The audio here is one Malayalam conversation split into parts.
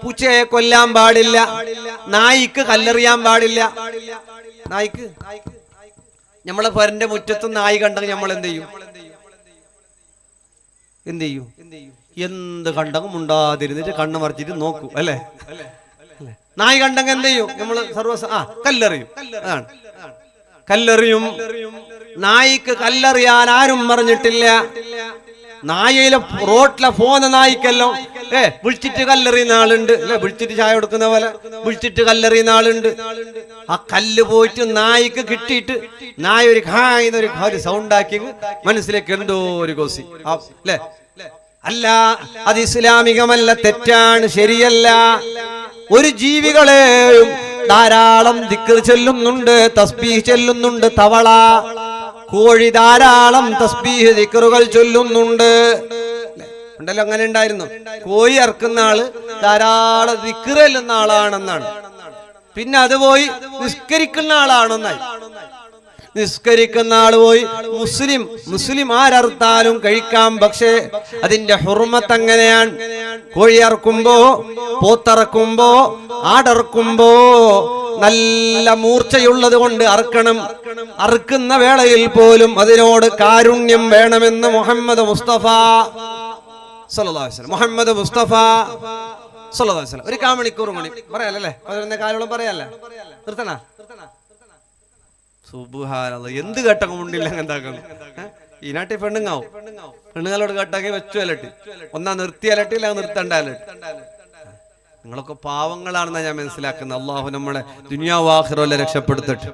പൂച്ചയെ കൊല്ലാൻ പാടില്ല, നായിക്ക് കല്ലെറിയാൻ പാടില്ല. നായിക്ക് നമ്മളെ പേരന്റെ മുറ്റത്ത് നായി കണ്ടെങ്കിൽ നമ്മൾ എന്ത് ചെയ്യും? എന്ത് കണ്ടെങ്കിൽ മുണ്ടാതിരുന്നിട്ട് കണ്ണ് മറിച്ചിട്ട് നോക്കൂ അല്ലേ? നായി കണ്ടെങ്കിൽ എന്ത് ചെയ്യും? നമ്മള് കല്ലെറിയും. അതാണ് കല്ലെറിയും. നായിക്ക് കല്ലെറിയാൻ ആരും പറഞ്ഞിട്ടില്ല. നായയിലെ റോട്ടിലെ പോകുന്ന നായിക്കെല്ലാം വിളിച്ചിട്ട് കല്ലെറിയുന്ന ആളുണ്ട് അല്ലെ? വിളിച്ചിട്ട് ചായ കൊടുക്കുന്ന പോലെ വിളിച്ചിട്ട് കല്ലെറിയുന്ന ആളുണ്ട്. ആ കല്ല് പോയിട്ട് നായിക്ക് കിട്ടിയിട്ട് നായ ഒരു ഒരു സൗണ്ട് ആക്കി മനസ്സിലേക്ക് എന്തോ ഒരു കോസി അല്ലേ? അല്ല, അത് ഇസ്ലാമികമല്ല, തെറ്റാണ്, ശരിയല്ല. ഒരു ജീവികളെയും ധാരാളം ദിക്ർ ചൊല്ലുന്നുണ്ട്, തസ്ബീഹ് ചൊല്ലുന്നുണ്ട്. തവള, കോഴി ധാരാളം തസ്ബീഹ് ദിക്റുകൾ ചൊല്ലുന്നുണ്ട് ഉണ്ടല്ലോ. അങ്ങനെ ഉണ്ടായിരുന്നു. കോഴി ഇറക്കുന്ന ആള് ധാരാളം ദിക്ർ ചൊല്ലുന്ന ആളാണെന്നാണ്. പിന്നെ അത് പോയി നിസ്കരിക്കുന്ന ആളാണെന്നായി. നിസ്കരിക്കുന്ന ആള് പോയി മുസ്ലിം ആരറുത്താലും കഴിക്കാം. പക്ഷേ അതിന്റെ ഹുർമത്ത് എങ്ങനെയാണ്? കോഴി ഇറക്കുമ്പോ, പോത്തിറക്കുമ്പോ, ആടിറക്കുമ്പോ നല്ല മൂർച്ചയുള്ളത് കൊണ്ട് അറുക്കണം. അറുക്കുന്ന വേളയിൽ പോലും അതിനോട് കാരുണ്യം വേണമെന്ന് മുഹമ്മദ് മുസ്തഫ സല്ലല്ലാഹു അലൈഹി വസല്ലം. മുഹമ്മദ് മുസ്തഫ സല്ലല്ലാഹു അലൈഹി വസല്ലം. ഒരു കാമണിക്കൂർ മണി പറയാലല്ലേ? 11 കാലോളം പറയാല്ലേ? നിർത്തണ? സുബ്ഹാനല്ലാഹ്, എന്ത് കേട്ടൊക്കെ മുണ്ടില്ല എന്താക്കുന്നു? ഈ നാട്ടിൽ പെണ്ണുങ്ങാവും. പെണ്ണുങ്ങളോട് കേട്ടാക്കി വെച്ചു അലട്ടി. ഒന്നാ നിർത്തി അലട്ടില്ല, നിർത്തണ്ട അലട്ടി. നിങ്ങളൊക്കെ പാവങ്ങളാണെന്നാ ഞാൻ മനസ്സിലാക്കുന്നത്. അള്ളാഹു നമ്മളെ ദുനിയാവും ആഖിറവും രക്ഷപ്പെടുത്തട്ടെ.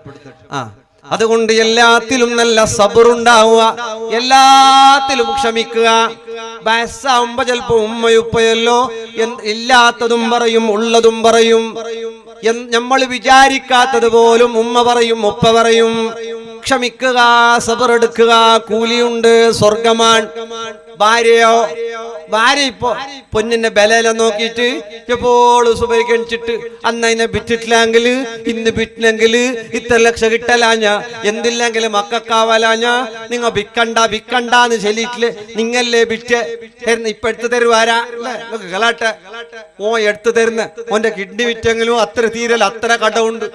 അതുകൊണ്ട് എല്ലാത്തിലും നല്ല സബറുണ്ടാവുക, എല്ലാത്തിലും ക്ഷമിക്കുക. വയസ്സാവുമ്പോ ചിലപ്പോ ഉമ്മയുപ്പയല്ലോ ഇല്ലാത്തതും പറയും, ഉള്ളതും പറയും. നമ്മൾ വിചാരിക്കാത്തത് പോലും ഉമ്മ പറയും, ഉപ്പ പറയും. ക്ഷമിക്കുക, സബറെടുക്കുക, കൂലിയുണ്ട്, സ്വർഗമാണ്. ഭാര്യ ഇപ്പോ പൊന്നിന്റെ ബലയില നോക്കിയിട്ട് എപ്പോഴും സുബൈക്കണിച്ചിട്ട് അന്നതിനെ വിറ്റിട്ടില്ലെങ്കിൽ, ഇന്ന് വിറ്റില്ലെങ്കിൽ ഇത്ര ലക്ഷം കിട്ടലാഞ്ഞ, എന്തില്ലെങ്കിൽ മക്കാവലാഞ്ഞ, നിങ്ങ വിക്കണ്ടാന്ന് ചൊല്ലിട്ടില്ലേ, നിങ്ങല്ലേ വിറ്റ് ഇപ്പൊ എടുത്തു തരുവാരാ കളാട്ടെ. ഓ എടുത്തു തരുന്ന ഓന്റെ കിഡ്നി വിറ്റെങ്കിലും അത്ര തീരൽ, അത്ര കടമുണ്ട്.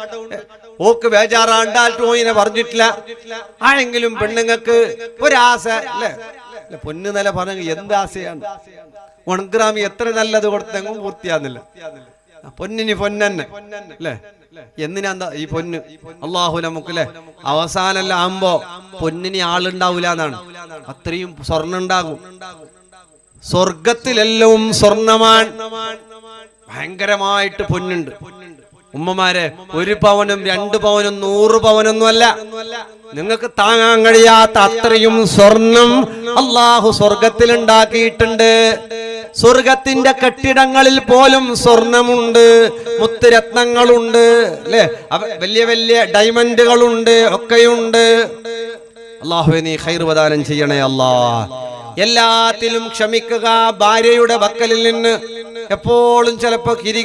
ഓക്ക് ബേജാറാണ്ടാൽ ഓയിനെ പറഞ്ഞിട്ടില്ല. ആണെങ്കിലും പെണ്ണുങ്ങൾക്ക് ഒരാശ അല്ലേ? പൊന്നു നില പറഞ്ഞ എന്താശയാണ്? 1 ഗ്രാം എത്ര നല്ലത് കൊടുത്തെങ്കിലും പൂർത്തിയാകുന്നില്ല. പൊന്നിന് പൊന്നെ അല്ലേ? എന്തിനാ ഈ പൊന്ന്? അള്ളാഹു നമുക്കല്ലേ അവസാനെല്ലാം ആകുമ്പോ പൊന്നിന് ആളുണ്ടാവൂല എന്നാണ്. അത്രയും സ്വർണ്ണം ഉണ്ടാകും. സ്വർഗത്തിലെല്ലാം സ്വർണ്ണമാണ്. ഭയങ്കരമായിട്ട് പൊന്നുണ്ട്. ഉമ്മമാരെ, 1 പവനും 2 പവനും 100 പവനൊന്നും അല്ല, നിങ്ങൾക്ക് താങ്ങാൻ കഴിയാത്ത അത്രയും സ്വർണം അള്ളാഹു സ്വർഗത്തിൽ ഉണ്ടാക്കിയിട്ടുണ്ട്. സ്വർഗത്തിന്റെ കെട്ടിടങ്ങളിൽ പോലും സ്വർണമുണ്ട്, മുത്തുരത്നങ്ങളുണ്ട് അല്ലെ? വലിയ വലിയ ഡയമണ്ടുകളുണ്ട്, ഒക്കെയുണ്ട്. അള്ളാഹുവേ നീ ഖൈർ പ്രദാനം ചെയ്യണേ അല്ലാ. എല്ലാത്തിലും ക്ഷമിക്കുക. ഭാര്യയുടെ വക്കലിൽ നിന്ന് എപ്പോഴും ചിലപ്പോ കിരി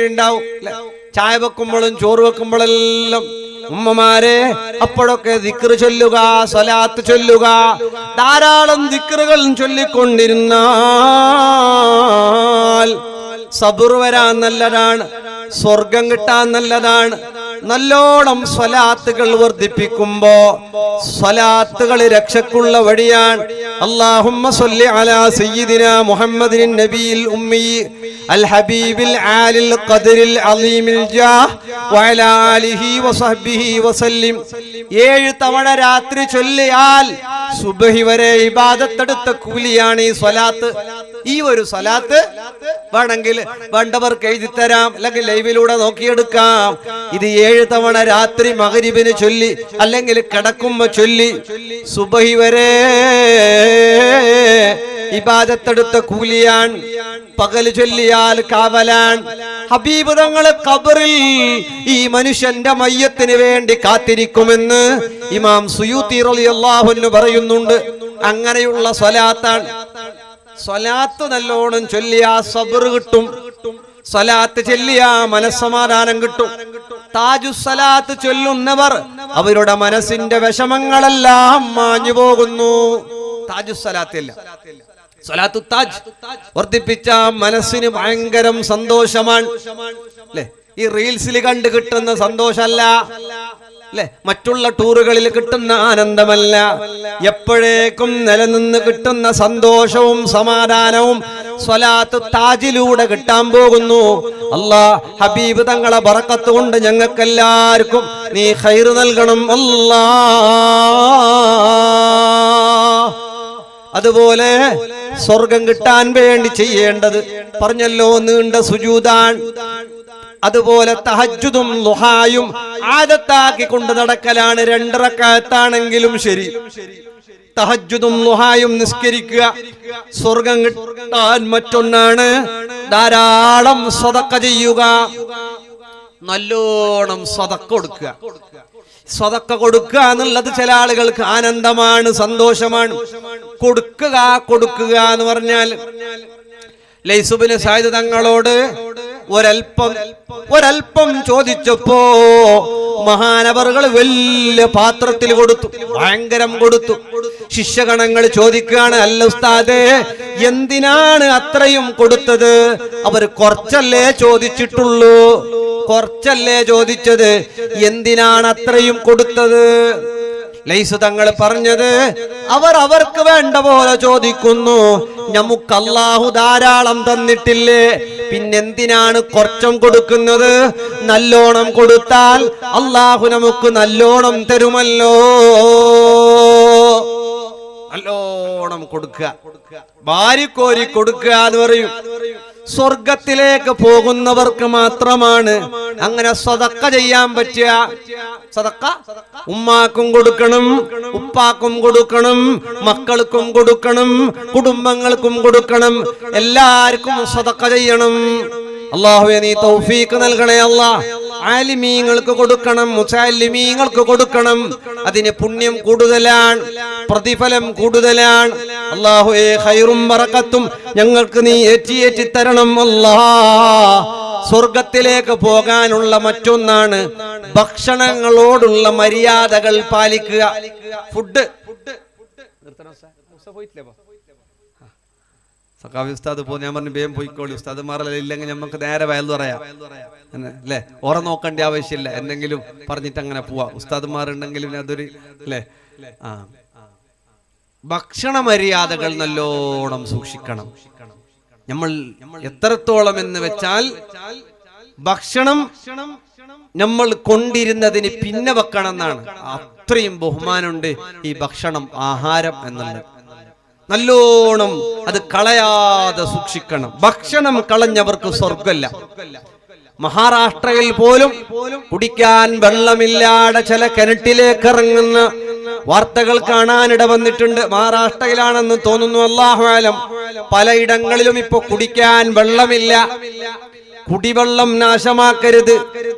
ഉണ്ടാവും. ചായ വെക്കുമ്പോഴും ചോറ് വെക്കുമ്പോഴെല്ലാം ഉമ്മമാരെ അപ്പോഴൊക്കെ ദിക്ർ ചൊല്ലുക, സ്വലാത്ത് ചൊല്ലുക. ധാരാളം ദിക്റുകൾ ചൊല്ലിക്കൊണ്ടിരുന്നാൽ സബർ വരാൻ നല്ലതാണ്, സ്വർഗം കിട്ടാൻ നല്ലതാണ്. നല്ലോണം സ്വലാത്തുകൾ വർദ്ധിപ്പിക്കുമ്പോ സ്വലാത്തുകൾ രക്ഷക്കുള്ള വഴിയാണ്. അല്ലാഹുമ്മ സ്വല്ലി അലാ സയ്യിദിനാ മുഹമ്മദിൻ നബിയിൽ ഉമ്മി അൽ ഹബീബിൽ ആലിൽ ഖദറിൽ അലീമിൽ ജാഹ് വഅലാ ആലിഹി വസഹ്ബിഹി വസല്ലിം. 7 തവണ രാത്രി ചൊല്ലിയാൽ സുബ്ഹി വരെ ഇബാദത്തെടുത്ത കൂലിയാണ് ഈ സ്വലാത്ത്. ഈ ഒരു സ്വലാത്ത് വേണമെങ്കിൽ വേണ്ടവർക്ക് എഴുതി തരാം, അല്ലെങ്കിൽ ലൈവിലൂടെ നോക്കിയെടുക്കാം. ഇത് 7 തവണ രാത്രി മഗ്രിബിന് ചൊല്ലി, അല്ലെങ്കിൽ കിടക്കുമ്പോ ചൊല്ലി സുബ്ഹി വരെ ഇബാദത്തെടുത്ത കൂലിയാണ്. പകല് ചൊല്ലിയാൽ കാവലാൻ. ഹബീബ് തങ്ങള് ഖബറിൽ ഈ മനുഷ്യന്റെ മയ്യത്തിന് വേണ്ടി കാത്തിരിക്കുമെന്ന് ഇമാം സുയൂത്തി റളിയല്ലാഹു അൻഹു പറയുന്നുണ്ട്. അങ്ങനെയുള്ള സ്വലാത്താണ്. സ്വലാത്ത് നല്ലോണം ചൊല്ലിയാ സബർ കിട്ടും, സ്വലാത്ത് ചൊല്ലിയാ മനസ്സമാധാനം കിട്ടും. താജുസ്സലാത്ത് ചൊല്ലുന്നവർ അവരുടെ മനസ്സിന്റെ വിഷമങ്ങളെല്ലാം മാഞ്ഞു പോകുന്നു. താജുസ്സലാത്തില്ല, സ്വലാത്തു താജ് വർദ്ധിപ്പിച്ച മനസ്സിന് ഭയങ്കരം സന്തോഷമാണ് അല്ലേ? ഈ റീൽസിൽ കണ്ടു കിട്ടുന്ന സന്തോഷമല്ല അല്ലെ, മറ്റുള്ള ടൂറുകളിൽ കിട്ടുന്ന ആനന്ദമല്ല, എപ്പോഴേക്കും നിലനിന്ന് കിട്ടുന്ന സന്തോഷവും സമാധാനവും സ്വലാത്ത് താജിലൂടെ കിട്ടാൻ പോകുന്നു. അല്ലാഹ് ഹബീബ് തങ്ങളെ ബറക്കത്ത് കൊണ്ട് ഞങ്ങൾക്കെല്ലാവർക്കും നീ ഖൈറ് നൽകണം അല്ലാഹ്. അതുപോലെ സ്വർഗം കിട്ടാൻ വേണ്ടി ചെയ്യേണ്ടത് പറഞ്ഞല്ലോ നീണ്ട സുജൂദാൻ. അതുപോലെ തഹജ്ജുദും ളുഹായും ആദത്താക്കി കൊണ്ട് നടക്കലാണ്. 2 റക്അത്താണെങ്കിലും ശരി തഹജ്ജുദും ളുഹായും നിസ്കരിക്കുക. സ്വർഗം കിട്ടാൻ മറ്റൊന്നാണ് ധാരാളം സദഖ ചെയ്യുക, നല്ലോണം സദഖ കൊടുക്കുക. സദഖ കൊടുക്കുക എന്നുള്ളത് ചില ആളുകൾക്ക് ആനന്ദമാണ്, സന്തോഷമാണ്. കൊടുക്കുക കൊടുക്കുക എന്ന് പറഞ്ഞാൽ ലൈസ് ഇബ്നു സഅദ് തങ്ങളോട് ഒരൽപ്പം ചോദിച്ചപ്പോ മഹാനവറുകൾ വലിയ പാത്രത്തിൽ കൊടുത്തു, ഭയങ്കരം കൊടുത്തു. ശിഷ്യഗണങ്ങൾ ചോദിക്കുകയാണ്, അല്ല ഉസ്താദേ എന്തിനാണ് അത്രയും കൊടുത്തത്? അവർ കുറച്ചല്ലേ ചോദിച്ചിട്ടുള്ളൂ, കുറച്ചല്ലേ ചോദിച്ചത്, എന്തിനാണ് അത്രയും കൊടുത്തത്? ലൈസ് തങ്ങൾ പറഞ്ഞത് അവർക്ക് വേണ്ട പോലെ ചോദിക്കുന്നു. നമുക്ക് അല്ലാഹു ധാരാളം തന്നിട്ടില്ലേ, പിന്നെന്തിനാണ് കുറച്ചും കൊടുക്കുന്നത്? നല്ലോണം കൊടുത്താൽ അല്ലാഹു നമുക്ക് നല്ലോണം തരുമല്ലോ. നല്ലോണം കൊടുക്കുക, വാരിക്കോരി കൊടുക്കുക എന്ന് പറയും. സ്വർഗത്തിലേക്ക് പോകുന്നവർക്ക് മാത്രമാണ് അങ്ങനെ സദഖ ചെയ്യാൻ പറ്റുക. സദഖ ഉമ്മാക്കും കൊടുക്കണം, ഉപ്പാക്കും കൊടുക്കണം, മക്കൾക്കും കൊടുക്കണം, കുടുംബങ്ങൾക്കും കൊടുക്കണം, എല്ലാവർക്കും സദഖ ചെയ്യണം. അല്ലാഹുവേ നീ തൗഫീഖ് നൽകണേ അല്ലാഹ്. ആലിമീങ്ങൾക്ക് കൊടുക്കണം, മുതഅല്ലിമീങ്ങൾക്ക് കൊടുക്കണം. അതിന് പുണ്യം കൂടുതലാണ്, പ്രതിഫലം കൂടുതലാണ്. അല്ലാഹുവേ ഖൈറും ബറകത്തും ഞങ്ങൾക്ക് നീ ഏറ്റി തരണം അല്ലാഹ്. സ്വർഗത്തിലേക്ക് പോകാനുള്ള മറ്റൊന്നാണ് ഭക്ഷണങ്ങളോടുള്ള മര്യാദകൾ പാലിക്കുക. ഫുഡ് സഖാവി ഉസ്താദ് പോ, ഞാൻ പറഞ്ഞു വേഗം പോയിക്കോളി ഉസ്താദ് മാറില്ലെങ്കിൽ നമുക്ക് നേരെ വയലു പറയാം അല്ലേ, ഓറ നോക്കേണ്ട ആവശ്യമില്ല, എന്തെങ്കിലും പറഞ്ഞിട്ട് അങ്ങനെ പോവാ. ഉസ്താദ്മാരുണ്ടെങ്കിലും അതൊരു അല്ലേ. ഭക്ഷണ മര്യാദകൾ നല്ലോണം സൂക്ഷിക്കണം. നമ്മൾ എത്രത്തോളം എന്ന് വെച്ചാൽ ഭക്ഷണം നമ്മൾ കൊണ്ടിരുന്നതിന് പിന്നെ വെക്കണം എന്നാണ്. അത്രയും ബഹുമാനമുണ്ട് ഈ ഭക്ഷണം, ആഹാരം എന്നുള്ളത്. നല്ലോണം അത് കളയാതെ സൂക്ഷിക്കണം. ഭക്ഷണം കളഞ്ഞവർക്ക് സ്വർഗമില്ല. മഹാരാഷ്ട്രയിൽ പോലും കുടിക്കാൻ വെള്ളമില്ലാതെ ചില കിണറ്റിലേക്ക് ഇറങ്ങുന്ന വാർത്തകൾ കാണാനിട വന്നിട്ടുണ്ട്. മഹാരാഷ്ട്രയിലാണെന്ന് തോന്നുന്നു, അല്ലാഹു ആലം. പലയിടങ്ങളിലും ഇപ്പൊ കുടിക്കാൻ വെള്ളമില്ല. കുടിവെള്ളം നാശമാക്കരുത്,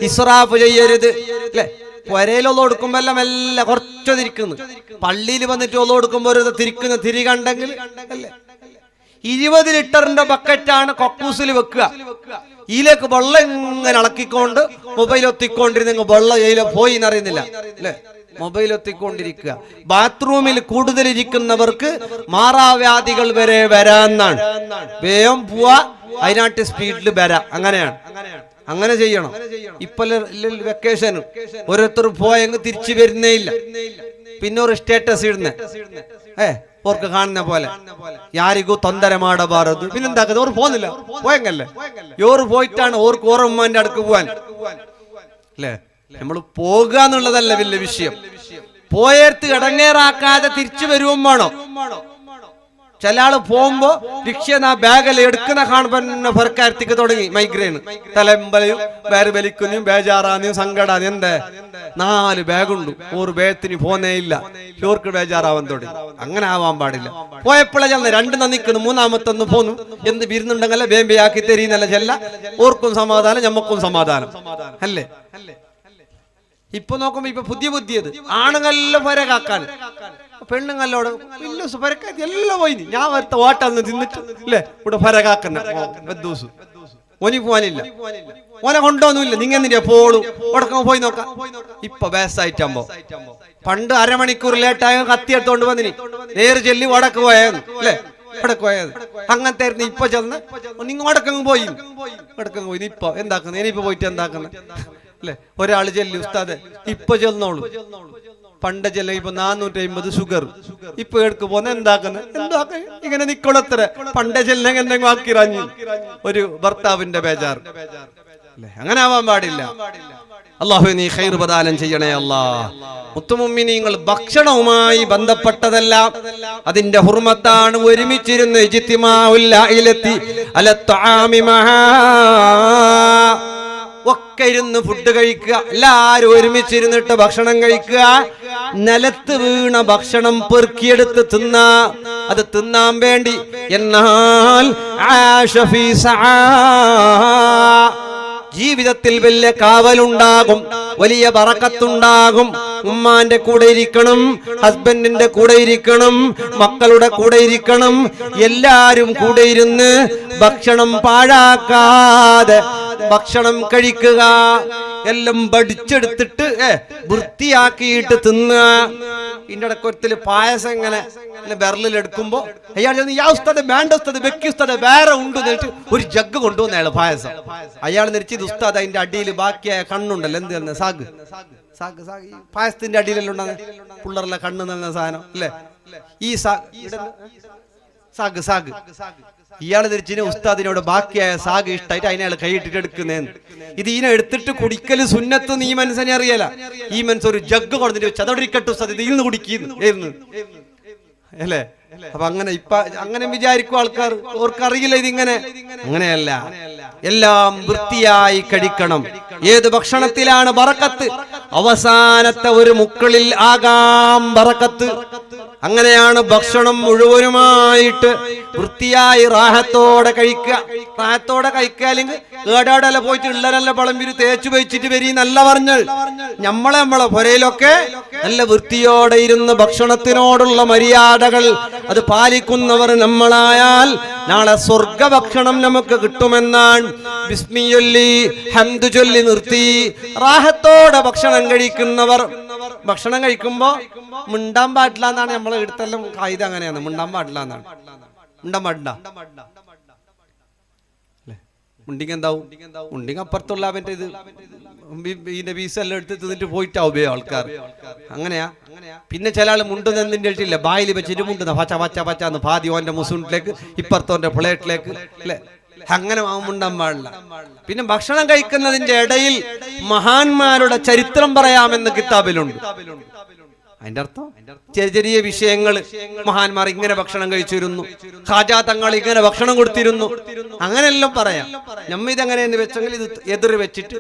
ഇസ്രാഫ് ചെയ്യരുത് അല്ലെ. പുരയിലൊള്ള കൊടുക്കുമ്പോ എല്ലാം എല്ലാം കുറച്ച് തിരിക്കുന്നു. പള്ളിയിൽ വന്നിട്ട് ഒള്ള കൊടുക്കുമ്പോ ഒരു തിരിക്കുന്ന തിരി കണ്ടെങ്കിൽ അല്ലേ. 20 ലിറ്ററിന്റെ ബക്കറ്റാണ് കൊക്കൂസിൽ വെക്കുക. ഇതിലേക്ക് വെള്ളം ഇങ്ങനെ ഇളക്കിക്കൊണ്ട് മൊബൈൽ ഒത്തിക്കൊണ്ടിരുന്നെങ്കിൽ വെള്ളം ഇതിലെ പോയി എന്നറിയുന്നില്ല അല്ലെ. മൊബൈൽ ഒത്തിക്കൊണ്ടിരിക്കുക. ബാത്റൂമിൽ കൂടുതൽ ഇരിക്കുന്നവർക്ക് മാറാവ്യാധികൾ വരെ വരാന്നാണ്. വേഗം പോവാ, അതിനായിട്ട് സ്പീഡിൽ വരാം. അങ്ങനെയാണ്, അങ്ങനെ ചെയ്യണം. ഇപ്പൊ വെക്കേഷൻ ഓരോരുത്തർ പോയെങ്കിൽ തിരിച്ചു വരുന്നേ ഇല്ല. പിന്നെ ഒരു സ്റ്റേറ്റസ് ഇടുന്നേ ഓർക്ക് കാണുന്ന പോലെ യാരിಗೂ ತೊಂದರೆ ಮಾಡಬಾರದು. പിന്നെന്താക്കുന്നത്? ഓർ പോകുന്നില്ല, പോയെങ്കല്ലേ ഓർ പോയിട്ടാണ് ഓർക്ക് ഓരോ ഉമ്മാന്റെ അടുക്ക് പോവാൻ അല്ലേ. നമ്മൾ പോകുക എന്നുള്ളതല്ല വലിയ വിഷയം. പോയേർത്ത് ഇടങ്ങേറാക്കാതെ തിരിച്ചു വരുവും വേണം. ചില ആള് പോകുമ്പോ റിക്ഷ ബാഗെല്ലാം എടുക്കുന്ന കാണുമ്പോ ഫർക്കാരത്തിക്ക് തുടങ്ങി മൈഗ്രെയിൻ, തലമ്പലയും വേറെ വലിക്കുന്നതും ബേജാറാന്നും സങ്കടാനും. എന്തേ 4 ബാഗുണ്ട്, ഒരു ബേത്തിന് പോന്നേ ഇല്ല, ഷോർക്ക് ബേജാറാവാൻ തുടങ്ങി. അങ്ങനെ ആവാൻ പാടില്ല. പോയപ്പോഴേ ചെന്ന 2 നിൽക്കുന്നു, 3ാമത്തൊന്ന് പോന്നു. എന്ത് വിരുന്നുണ്ടെങ്കിൽ ബേമ്പയാക്കി തരീന്നല്ല ചെല്ല. ഓർക്കും സമാധാനം, ഞമ്മക്കും സമാധാനം അല്ലേ. ഇപ്പൊ നോക്കുമ്പോ ഇപ്പൊ പുതിയത് ആണുങ്ങളെല്ലാം വരെ കാക്കാൻ, പെണ്ണുങ്ങളോട് എല്ലാം പോയി. ഞാൻ വരുത്ത ഓട്ടന്ന് തിന്നിട്ട് അല്ലേ ഇവിടെ ഫരകാക്കുന്ന ദിവസം ഓനി പോവാനില്ല, ഓനെ കൊണ്ടോന്നുമില്ല. നിങ്ങ എന്തിനാ പോളൂ ഉടക്കം പോയി നോക്കാം. ഇപ്പൊ ബേസായിട്ടാകുമ്പോ പണ്ട് അരമണിക്കൂർ ലേറ്റായ കത്തി എടുത്തോണ്ട് വന്നിനി നേര് ചെല്ലി വടക്ക് പോയെന്ന് അല്ലേ. ഇവിടെ പോയത് അങ്ങനത്തെ ആയിരുന്നു. ഇപ്പൊ ചെന്ന് ഇങ്ങോട്ടക്കങ്ങ് പോയി ഇപ്പൊ എന്താക്കുന്നത്? ഇനിയിപ്പോ പോയിട്ട് എന്താക്കുന്നത് അല്ലെ? ഒരാള് ചെല്ലി ഉസ്താദെ ഇപ്പൊ ചെന്നോളൂ. പണ്ട് ചെല്ല ഇപ്പൊ 450 ഷുഗർ. ഇപ്പൊ എടുക്ക് പോന്നെ എന്താക്കുന്നത്? ഇങ്ങനെ നിക്കോളത്ര പണ്ടേ ചെല്ലിനെ എന്തെങ്കിലും ആക്കിറാഞ്ഞു ഒരു ഭർത്താവിന്റെ ബേജാർ അല്ലെ? അങ്ങനെ ആവാൻ പാടില്ല. അല്ലാഹു നീ ഖൈർ പ്രദാനം ചെയ്യണേ അല്ലാഹ്. മുത്തുമുഅ്മിനീങ്ങൾ ഭക്ഷണവുമായി ബന്ധപ്പെട്ടതല്ല, അതിന്റെ ഹുർമത്താണ്. ഒരുമിച്ചിരുന്ന് ഇജ്തിമാഉൽ ലൈലത്തി അല തആമി മഹാ ഒക്കെ ഇരുന്ന് ഫുഡ് കഴിക്കുക. എല്ലാരും ഒരുമിച്ചിരുന്നിട്ട് ഭക്ഷണം കഴിക്കുക. നിലത്ത് വീണ ഭക്ഷണം പെറുക്കിയെടുത്ത് തിന്നാ, അത് തിന്നാൻ വേണ്ടി. എന്നാൽ ജീവിതത്തിൽ വലിയ കാവലുണ്ടാകും, വലിയ ബറക്കത്തുണ്ടാകും. ഉമ്മാന്റെ കൂടെ ഇരിക്കണം, ഹസ്ബൻഡിന്റെ കൂടെ ഇരിക്കണം, മക്കളുടെ കൂടെ ഇരിക്കണം. എല്ലാരും കൂടെ ഇരുന്ന് ഭക്ഷണം പാഴാക്കാതെ ഭക്ഷണം കഴിക്കുക. എല്ലാം പഠിച്ചെടുത്തിട്ട് വൃത്തിയാക്കിയിട്ട് തിന്നുക. ഇതിന്റെ ഇടക്കൊരത്തില് പായസം ഇങ്ങനെ ബെറലിലെടുക്കുമ്പോ അയാൾ ഉസ്താദ് വേണ്ട ഉസ്താദ് വെക്കി ഉസ്താദ് വേറെ ഉണ്ട് എന്നിട്ട് ഒരു ജഗ് കൊണ്ടുവന്ന അയാൾ പായസം. അയാൾ നിരച്ചിത് ഉസ്താദ് അതിന്റെ അടിയിൽ ബാക്കിയായ കണ്ണുണ്ടല്ലോ, എന്ത് തന്നെ സാഗ് സാഗ് സാഗ് പായസത്തിന്റെ അടിയിലെല്ലാം ഉണ്ടാകുന്ന പിള്ളേരുടെ കണ്ണ് നൽകുന്ന സാധനം അല്ലെ? ഈ സാഗ് സാഗ് ഇയാള് ധരിച്ചിന് ഉസ്താദിനോട് ബാക്കിയായ സാഗ് ഇഷ്ടായിട്ട് അതിനയാൾ കൈയിട്ടിട്ട് എടുക്കുന്നേന്ന്. ഇത് ഇതിനെ എടുത്തിട്ട് കുടിക്കല് സുന്നത്ത് ഈ മനസ്സിനെ അറിയല. ഈ മനസ്സ് ഒരു ജഗ് കൊടുത്തിട്ട് വെച്ച് അതോടെ ഇരിക്കട്ടെ ഉസ്താദ് ഇത് ഇന്ന് കുടിക്കുന്നു അല്ലേ? അപ്പൊ അങ്ങനെ ഇപ്പൊ അങ്ങനെ വിചാരിക്കും ആൾക്കാർ. ഓർക്കറിയില്ല ഇതിങ്ങനെ. അങ്ങനെയല്ല, എല്ലാം വൃത്തിയായി കഴിക്കണം. ഏത് ഭക്ഷണത്തിലാണ് ബറക്കത്ത്? അവസാനത്തെ ഒരു മുക്കളിൽ ആകാം ബറക്കത്ത്. അങ്ങനെയാണ് ഭക്ഷണം മുഴുവനുമായിട്ട് വൃത്തിയായി റാഹത്തോടെ കഴിക്കുക. റാഹത്തോടെ കഴിക്കുക. അല്ലെങ്കിൽ ഏടാടല്ല പോയിട്ട് ഉള്ളരല്ല പളമ്പിരി തേച്ചു വെച്ചിട്ട് വരി നല്ല പറഞ്ഞൾ. നമ്മളെ പുരയിലൊക്കെ നല്ല വൃത്തിയോടെ ഇരുന്ന് ഭക്ഷണത്തിനോടുള്ള മര്യാദകൾ അത് പാലിക്കുന്നവർ നമ്മളായാൽ നാളെ സ്വർഗഭക്ഷണം നമുക്ക് കിട്ടുമെന്നാണ്. ബിസ്മി ചൊല്ലി ഹംദ് ചൊല്ലി നിർത്തി റാഹത്തോടെ ഭക്ഷണം കഴിക്കുന്നവർ. ഭക്ഷണം കഴിക്കുമ്പോ മിണ്ടാൻ പാടില്ല എന്നാണ് നമ്മളെ എടുത്തെല്ലാം കായിക. അങ്ങനെയാണ്, മിണ്ടാൻ പാടില്ല എന്നാണ്. മിണ്ടാൻ പാടില്ല. മുണ്ടിങ് എന്താവും? മുണ്ടിങ് അപ്പുറത്തുള്ള അവന്റെ ഇത് ഇതിന്റെ വീസെല്ലാം എടുത്ത് തിന്നിട്ട് പോയിട്ടാവും ആൾക്കാർ. അങ്ങനെയാ. പിന്നെ ചില ആള് മുണ്ടുന്നതിന്റെ ഇട്ടില്ല, ബായിൽ വെച്ചിട്ട് മുണ്ടുന്ന പച്ച പച്ച പച്ചാന്ന് പാതി ഓന്റെ മുസുണ്ടിലേക്ക് ഇപ്പുറത്തോന്റെ പ്ലേറ്റിലേക്ക് അല്ലെ? അങ്ങനെ മുണ്ടാൻ പാടില്ല. പിന്നെ ഭക്ഷണം കഴിക്കുന്നതിന്റെ ഇടയിൽ മഹാന്മാരുടെ ചരിത്രം പറയാമെന്ന് കിതാബിലുണ്ട്. അതിന്റെ അർത്ഥം ചെറിയ ചെറിയ വിഷയങ്ങൾ, മഹാന്മാർ ഇങ്ങനെ ഭക്ഷണം കഴിച്ചിരുന്നു, ഖാജാ തങ്ങൾ ഇങ്ങനെ ഭക്ഷണം കൊടുത്തിരുന്നു, അങ്ങനെയെല്ലാം പറയാം. നമ്മ ഇതെങ്ങനെയെന്ന് വെച്ചെങ്കിൽ ഇത് എതിർ വെച്ചിട്ട്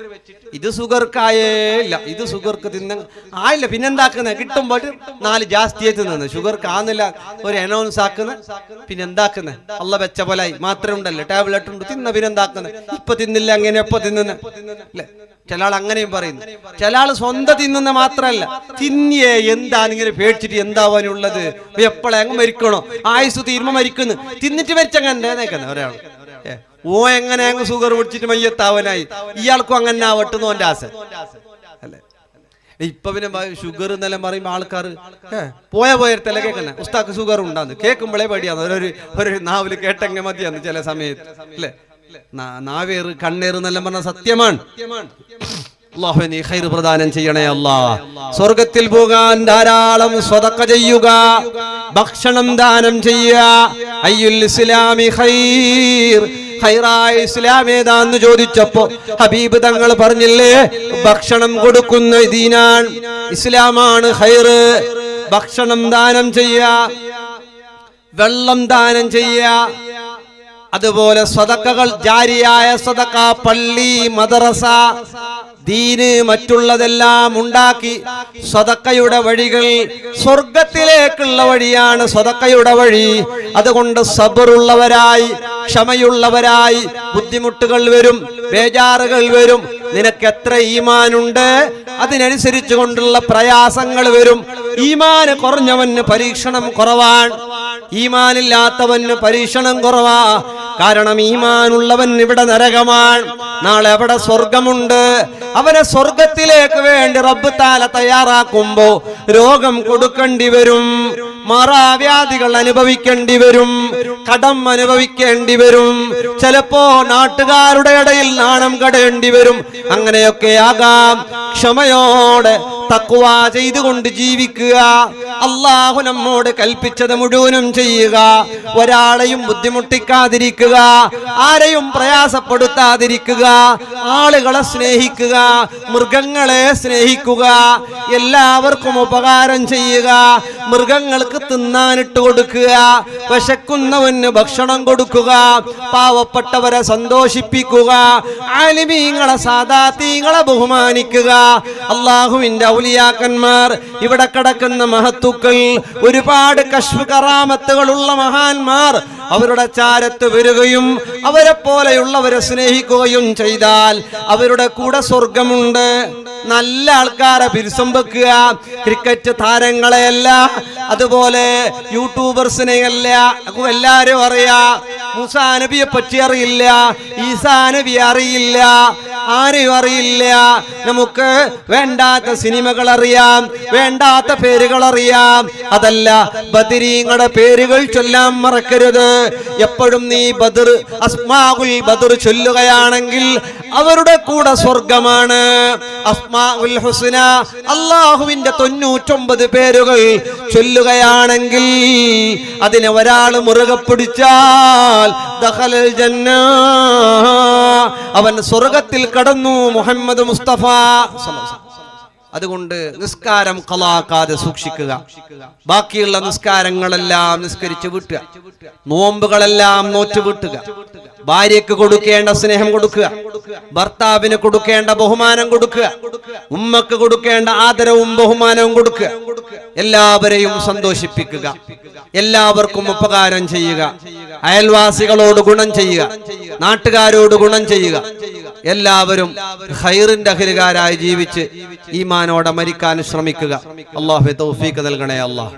ഇത് സുഗർക്കായേ ഇല്ല, ഇത് സുഗർക്ക് തിന്ന ആയില്ല. പിന്നെന്താക്കുന്ന കിട്ടുമ്പോൾ 4 ജാസ്തിയെ തിന്നുന്നത് ഷുഗർക്ക് ആന്നില്ല ഒരു അനൗൺസ് ആക്കുന്ന. പിന്നെ എന്താക്കുന്നത്? അള്ള വെച്ച പോലായി മാത്രമേ ഉണ്ടല്ലോ, ടാബ്ലറ്റ് ഉണ്ട് തിന്ന. പിന്നെന്താക്കുന്നത്? ഇപ്പൊ തിന്നില്ല അങ്ങനെ എപ്പോ തിന്നുന്ന അല്ലെ? ചില ആൾ അങ്ങനെയും പറയുന്നു. ചില ആള് സ്വന്തം തിന്നുന്ന മാത്രല്ല, തിന്നിയേ എന്താണിങ്ങനെ പേടിച്ചിട്ട് എന്താവാനുള്ളത്, എപ്പോഴെ അങ്ങ് മരിക്കണോ, ആയുസ് തീരുമ്പോ മരിക്കുന്നു, തിന്നിട്ട് മരിച്ചങ്ങനെ ഒരാൾ. ഓ എങ്ങനെ അങ്ങ് ഷുഗർ പിടിച്ചിട്ട് മയ്യത്താവനായി, ഇയാൾക്കും അങ്ങനെ ആവട്ടെന്ന് ഓന്റെ ആശ അല്ലെ? ഇപ്പൊ പിന്നെ ഷുഗർ എന്നെല്ലാം പറയുമ്പോ ആൾക്കാർ പോയത്തല്ല കേൾക്കുന്ന ഉസ്താക്ക് ഷുഗർ ഉണ്ടാന്ന് കേൾക്കുമ്പോഴേ പേടിയാന്ന്. ഒരു നാവില് കേട്ടെങ്കിൽ മതിയാന്ന് ചില സമയത്ത് അല്ലെ? നാവേറ് കണ്ണേറ് എന്നെല്ലാം പറഞ്ഞ സത്യമാണ്. അല്ലാഹു നീ ഖൈർ പ്രദാനം ചെയ്യണേ അല്ലാഹ്. സ്വർഗ്ഗത്തിൽ പോകാൻ ധാരാളം സ്വതക്ക ചെയ്യുക, ഭക്ഷണം ദാനം ചെയ്യുക. അയ്യുൽ ഇസ്ലാമി ഖൈർ, ഖൈറായ ഇസ്ലാം ഏതാന്ന് ചോദിച്ചപ്പോ ഹബീബ് തങ്ങൾ പറഞ്ഞില്ലേ, ഭക്ഷണം കൊടുക്കുന്ന ദീനാണ്, ഇസ്ലാമാണ് ഖൈർ. ഭക്ഷണം ദാനം ചെയ്യുക, വെള്ളം ദാനം ചെയ്യുക, അതുപോലെ സ്വതക്കകൾ, ജാരിയായ സ്വതക്ക, പള്ളി, മദ്രസ, ദീന്, മറ്റുള്ളതെല്ലാം ഉണ്ടാക്കി. സ്വതക്കയുടെ വഴികൾ സ്വർഗത്തിലേക്കുള്ള വഴിയാണ് സ്വതക്കയുടെ വഴി. അതുകൊണ്ട് സബറുള്ളവരായി, ക്ഷമയുള്ളവരായി. ബുദ്ധിമുട്ടുകൾ വരും, ബേജാറുകൾ വരും. നിനക്ക് എത്ര ഈമാനുണ്ട് അതിനനുസരിച്ച് കൊണ്ടുള്ള പ്രയാസങ്ങൾ വരും. ഈമാന് കുറഞ്ഞവന് പരീക്ഷണം കുറവാണ്, ഈമാനില്ലാത്തവന് പരീക്ഷണം കുറവാ. കാരണം ഈമാനുള്ളവൻ ഇവിടെ നരകമാണ്, നാളെ അവിടെ സ്വർഗമുണ്ട്. അവനെ സ്വർഗത്തിലേക്ക് വേണ്ടി റബ്ബ് തആല തയ്യാറാക്കുമ്പോ രോഗം കൊടുക്കേണ്ടി വരും, മാറാവ്യാധികൾ അനുഭവിക്കേണ്ടി വരും, കടം അനുഭവിക്കേണ്ടി വരും, ചിലപ്പോ നാട്ടുകാരുടെ ഇടയിൽ നാണം കടേണ്ടി വരും. അങ്ങനെയൊക്കെ ആകാം. ക്ഷമയോടെ തഖ്വ ചെയ്തുകൊണ്ട് ജീവിക്കുക. അള്ളാഹു നമ്മോട് കൽപ്പിച്ചത് മുഴുവനും ചെയ്യുക. ഒരാളെയും ബുദ്ധിമുട്ടിക്കാതിരിക്കുക, ആരെയും പ്രയാസപ്പെടുത്താതിരിക്കുക, ആളുകളെ സ്നേഹിക്കുക, മൃഗങ്ങളെ സ്നേഹിക്കുക, എല്ലാവർക്കും ഉപകാരം ചെയ്യുക, മൃഗങ്ങൾക്ക് തിന്നാനിട്ട് കൊടുക്കുക, വിശക്കുന്നവന് ഭക്ഷണം കൊടുക്കുക, പാവപ്പെട്ടവരെ സന്തോഷിപ്പിക്കുക, ആലിമീങ്ങളെ സാദാത്തീങ്ങളെ ബഹുമാനിക്കുക. അള്ളാഹുവിന്റെ ഔലിയാക്കന്മാർ, ഇവിടെ കിടക്കുന്ന മഹത്തുക്കൾ, ഒരുപാട് കശ്ഫ് കറാമത്തുകളുള്ള മഹാന്മാർ അവരുടെ ചാരത്ത് വരികയും അവരെ പോലെയുള്ളവരെ സ്നേഹിക്കുകയും ചെയ്താൽ അവരുടെ കൂടെ സ്വർഗമുണ്ട്. നല്ല ആൾക്കാരെ പിരിസം വെക്കുക, ക്രിക്കറ്റ് താരങ്ങളെയല്ല, അതുപോലെ യൂട്യൂബേഴ്സിനെയല്ല. എല്ലാരും അറിയാ, മൂസാ നബിയെ പറ്റി അറിയില്ല, ഈസാ നബി അറിയില്ല, ആരെയും അറിയില്ല. നമുക്ക് വേണ്ടാത്ത സിനിമകൾ അറിയാം, വേണ്ടാത്ത പേരുകൾ അറിയാം. അതല്ല, ബദരീങ്ങളുടെ പേരുകൾ ചൊല്ലാൻ മറക്കരുത്. എപ്പോഴും നീ ബദർ, അസ്മാഉൽ ബദർ ചൊല്ലുകയാണെങ്കിൽ അവരുടെ കൂടെ സ്വർഗമാണ്. അസ്മാഉൽ ഹുസ്ന, അല്ലാഹുവിന്റെ 99 പേരുകൾ ചൊല്ലുകയാണെങ്കിൽ അതിനെ ഒരാൾ മുറുകെ പിടിച്ചാൽ ദഖലൽ ജന്ന, അവൻ സ്വർഗത്തിൽ കടന്നു. മുഹമ്മദ് മുസ്തഫ. അതുകൊണ്ട് നിസ്കാരം ഖലാക്കാതെ സൂക്ഷിക്കുക. ബാക്കിയുള്ള നിസ്കാരങ്ങളെല്ലാം നിസ്കരിച്ച് വിട്ടുക, നോമ്പുകളെല്ലാം നോറ്റ് വിട്ടുക, ഭാര്യയ്ക്ക് കൊടുക്കേണ്ട സ്നേഹം കൊടുക്കുക, ഭർത്താവിന് കൊടുക്കേണ്ട ബഹുമാനം കൊടുക്കുക, ഉമ്മക്ക് കൊടുക്കേണ്ട ആദരവും ബഹുമാനവും കൊടുക്കുക, എല്ലാവരെയും സന്തോഷിപ്പിക്കുക, എല്ലാവർക്കും ഉപകാരം ചെയ്യുക, അയൽവാസികളോട് ഗുണം ചെയ്യുക, നാട്ടുകാരോട് ഗുണം ചെയ്യുക. എല്ലാവരും ഖൈറിന്റെ അഖിലുകാരായി ജീവിച്ച് ഈമാനോടെ മരിക്കാൻ ശ്രമിക്കുക. അല്ലാഹു തൗഫീഖ് നൽകണേ. അല്ലാഹ്